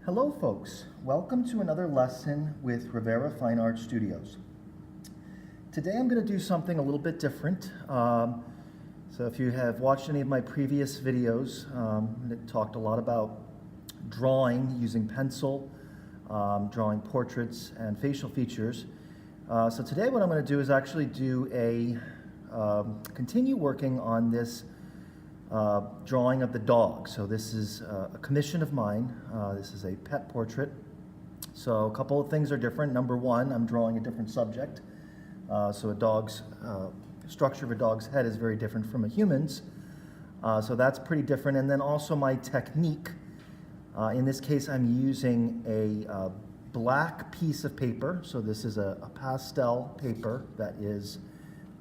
Hello folks, welcome to another lesson with Rivera Fine Art Studios. Today I'm going to do something a little bit different. So if you have watched any of my previous videos, it talked a lot about drawing using pencil, drawing portraits and facial features. So today what I'm going to do is actually continue working on this drawing of the dog. So this is a commission of mine. This is a pet portrait. So a couple of things are different. Number one, I'm drawing a different subject. So a dog's structure of a dog's head is very different from a human's. So that's pretty different. And then also my technique. In this case, I'm using a black piece of paper. So this is a pastel paper that is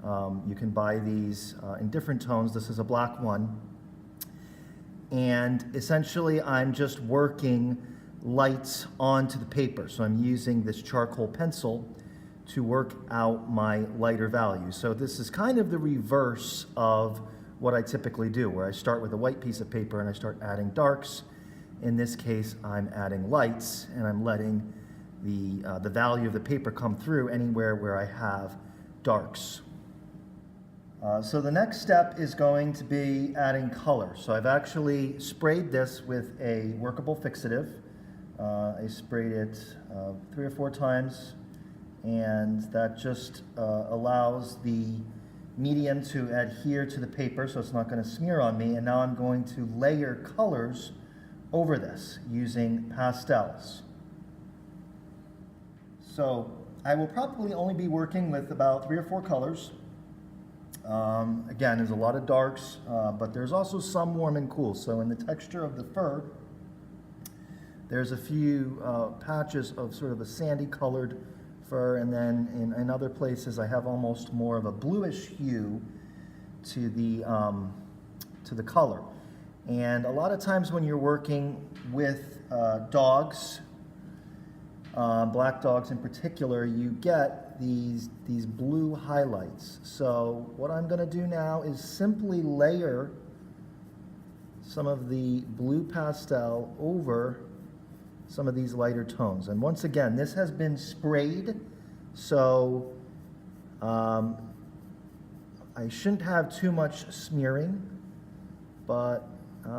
you can buy these in different tones. This is a black one. And essentially, I'm just working lights onto the paper. So I'm using this charcoal pencil to work out my lighter values. So this is kind of the reverse of what I typically do, where I start with a white piece of paper and I start adding darks. In this case, I'm adding lights, and I'm letting the value of the paper come through anywhere where I have darks. So the next step is going to be adding color. So I've actually sprayed this with a workable fixative. I sprayed it 3 or 4 times, and that just allows the medium to adhere to the paper so it's not going to smear on me. And now I'm going to layer colors over this using pastels. So I will probably only be working with about 3 or 4 colors. Again, there's a lot of darks, but there's also some warm and cool. So in the texture of the fur, there's a few patches of sort of a sandy colored fur, and then in other places I have almost more of a bluish hue to the color. And a lot of times when you're working with dogs, black dogs in particular, you get these blue highlights. So what I'm going to do now is simply layer some of the blue pastel over some of these lighter tones. And once again, this has been sprayed, so I shouldn't have too much smearing, but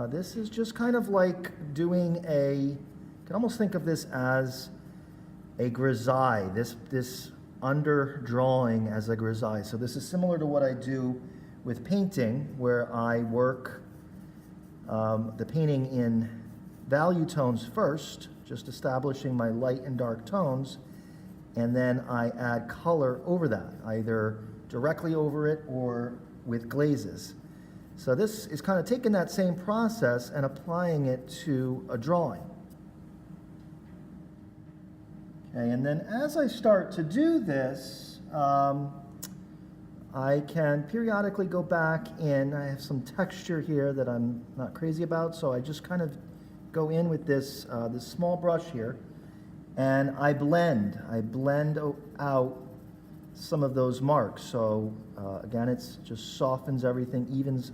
this is just kind of like doing you can almost think of this as a grisaille, this under drawing as a grisaille. So this is similar to what I do with painting, where I work the painting in value tones first, just establishing my light and dark tones, and then I add color over that, either directly over it or with glazes. So this is kind of taking that same process and applying it to a drawing. Okay, and then as I start to do this, I can periodically go back in. I have some texture here that I'm not crazy about, so I just kind of go in with this small brush here, and I blend out some of those marks. So again, it's just softens everything, evens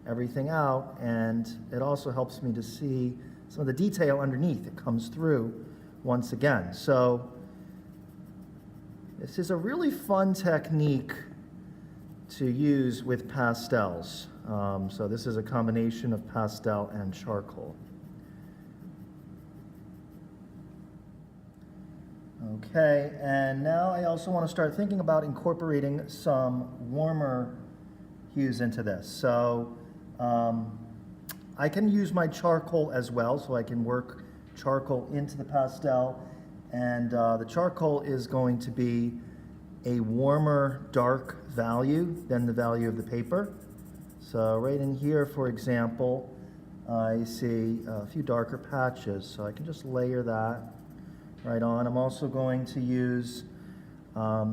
everything out, and it also helps me to see some of the detail underneath. It comes through once again. So this is a really fun technique to use with pastels. So this is a combination of pastel and charcoal. Okay, and now I also want to start thinking about incorporating some warmer hues into this. So I can use my charcoal as well, so I can work charcoal into the pastel, and the charcoal is going to be a warmer dark value than the value of the paper. So right in here, for example, I see a few darker patches, so I can just layer that right on. I'm also going to use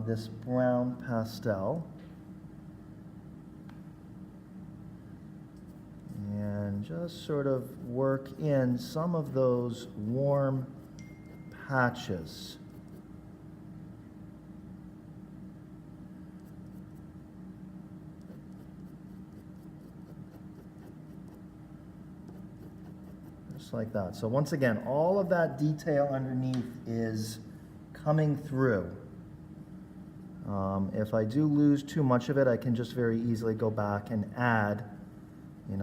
this brown pastel and just sort of work in some of those warm patches. just like that. So once again, all of that detail underneath is coming through. If I do lose too much of it, I can just very easily go back and add,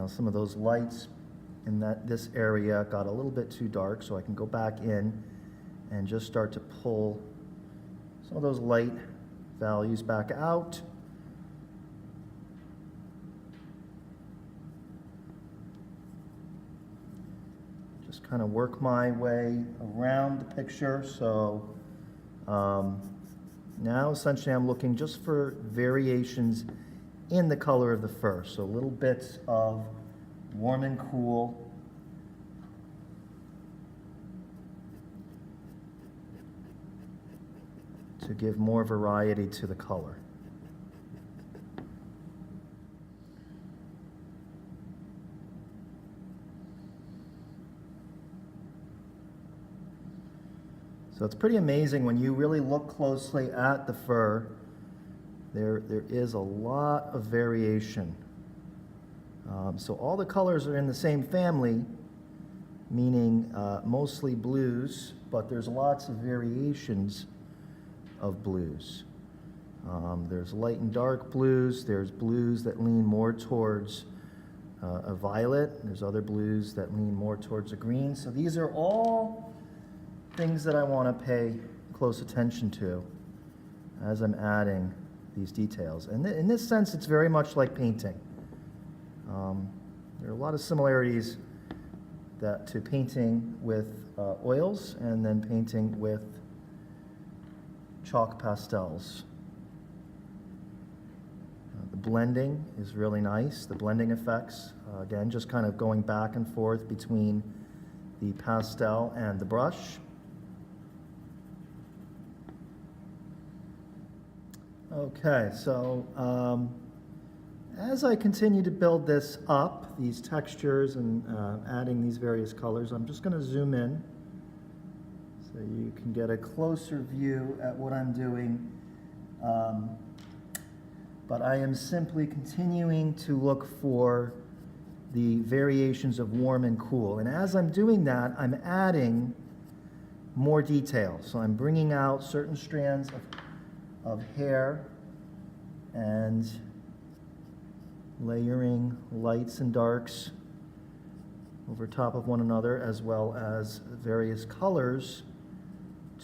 some of those lights in this area got a little bit too dark, so I can go back in and just start to pull some of those light values back out. Just kind of work my way around the picture. So now essentially I'm looking just for variations in the color of the fur. So little bits of warm and cool. To give more variety to the color. So it's pretty amazing when you really look closely at the fur. There is a lot of variation. So all the colors are in the same family, meaning mostly blues, but there's lots of variations of blues. There's light and dark blues. There's blues that lean more towards a violet. There's other blues that lean more towards a green. So these are all things that I want to pay close attention to as I'm adding these details. And in this sense, it's very much like painting. There are a lot of similarities to painting with oils and then painting with chalk pastels. The blending is really nice, the blending effects. Again, just kind of going back and forth between the pastel and the brush. Okay, so as I continue to build this up, these textures and adding these various colors, I'm just going to zoom in so you can get a closer view at what I'm doing. But I am simply continuing to look for the variations of warm and cool. And as I'm doing that, I'm adding more detail. So I'm bringing out certain strands of hair and layering lights and darks over top of one another, as well as various colors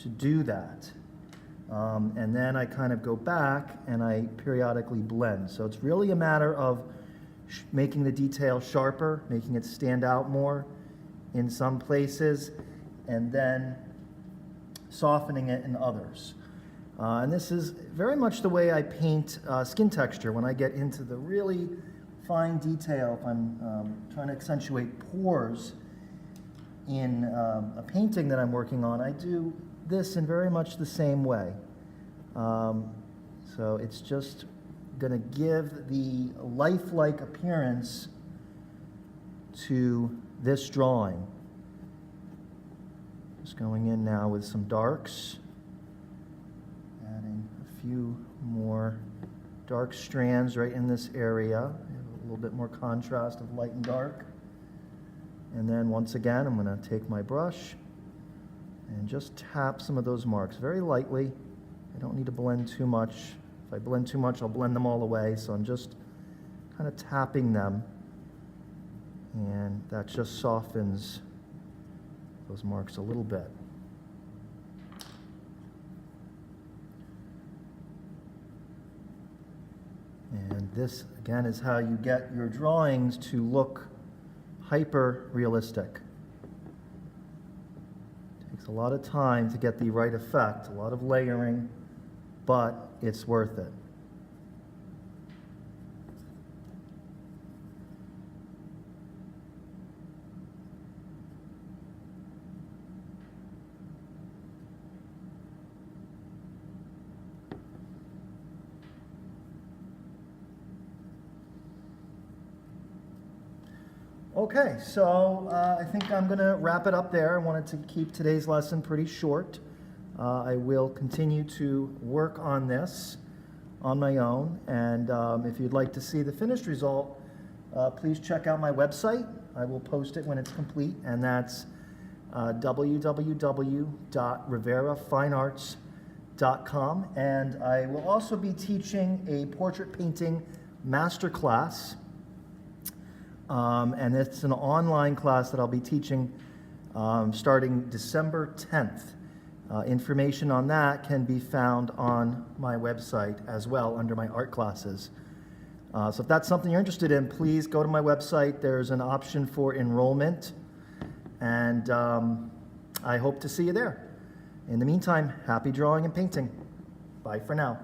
to do that. And then I kind of go back and I periodically blend. So it's really a matter of making the detail sharper, making it stand out more in some places, and then softening it in others. And this is very much the way I paint skin texture. When I get into the really fine detail, if I'm trying to accentuate pores in a painting that I'm working on, I do this in very much the same way. So it's just going to give the lifelike appearance to this drawing. Just going in now with some darks, adding a few more dark strands right in this area, a little bit more contrast of light and dark. And then once again, I'm going to take my brush and just tap some of those marks very lightly. I don't need to blend too much. If I blend too much, I'll blend them all away. So I'm just kind of tapping them, and that just softens those marks a little bit. And this, again, is how you get your drawings to look hyper-realistic. It takes a lot of time to get the right effect, a lot of layering, but it's worth it. Okay, so I think I'm going to wrap it up there. I wanted to keep today's lesson pretty short. I will continue to work on this on my own, and if you'd like to see the finished result, please check out my website, I will post it when it's complete, and that's www.riveraffinearts.com. And I will also be teaching a portrait painting masterclass, and it's an online class that I'll be teaching starting December 10th. Information on that can be found on my website as well under my art classes. So if that's something you're interested in, please go to my website. There's an option for enrollment, and I hope to see you there. In the meantime, happy drawing and painting. Bye for now.